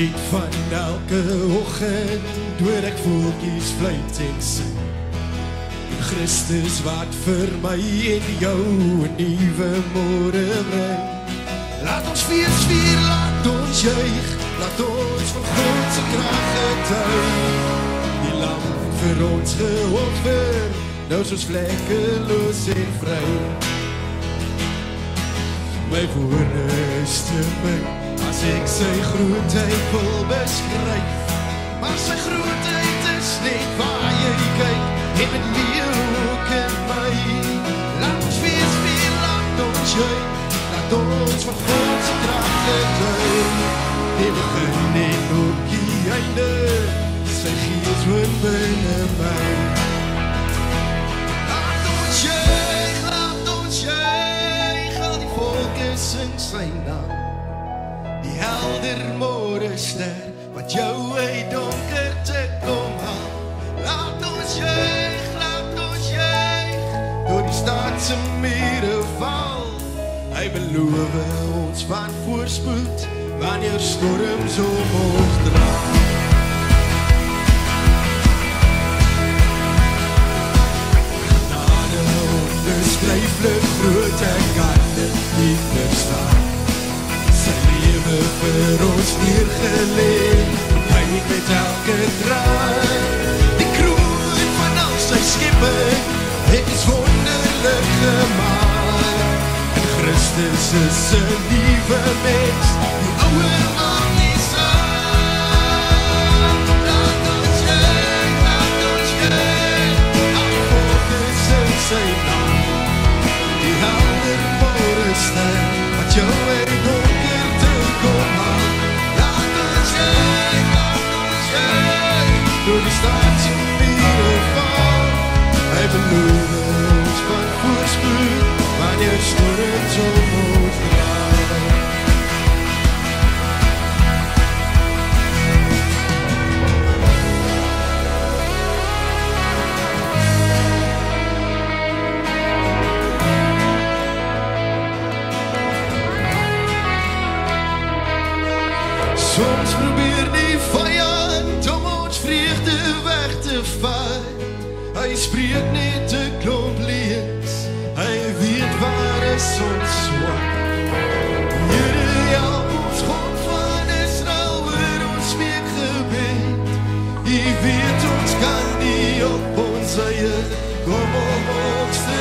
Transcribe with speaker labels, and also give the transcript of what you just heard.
Speaker 1: geniet van elke oggend, hoor ek voeltjies fluit en sing. En Christus wat vir my en jou 'n nuwe môre bring. Laat ons fees vier, laat ons juig, laat ons van God se krag getuig. Die lam vir ons geoffer, nou soos vlekkeloos en vry. My woorde is te min, as ek sy grootheid wil beskryf. Maar sy grootheid is net waar jy kyk, en het leeuw ook in my. Laat ons fees vier, laat ons juig, laat ons van God se krag getuig. Die begin en ook die einde, sy gees woon binne my. Laat ons juig, al die volke sing sy naam. Die helder môrester, wat jou uit donkerte kom haal. Laat ons juig, door die stad se mure val. Hy beloof ons van voorspoed, wanneer storms om ons dra. Genade onbeskryflik groot, ek kan dit nie verstaan. Sy lewe vir ons neergeleg, hy met elke traan. Die kroon van al sy skepping, het is wonderlik gemaak. En Christus is 'n nuwe mens, die ouwe maak nie saak. Laat ons juig, al die volke sing sy naam. Die helder môrester, wat jou uit donkerte kom haal. Laat ons juig, door die stad se mure val. Hy beloof ons van voorspoed, wanneer storms om ons dra. Soms probeer die vyand om ons vreugde weg te vat. Hy spreek net 'n klomp leuns, hy weet waar is ons swak. Here, help ons, God van Israel, hoor ons smeekgebed. Hy weet ons kan nie op ons eie, kom om ons te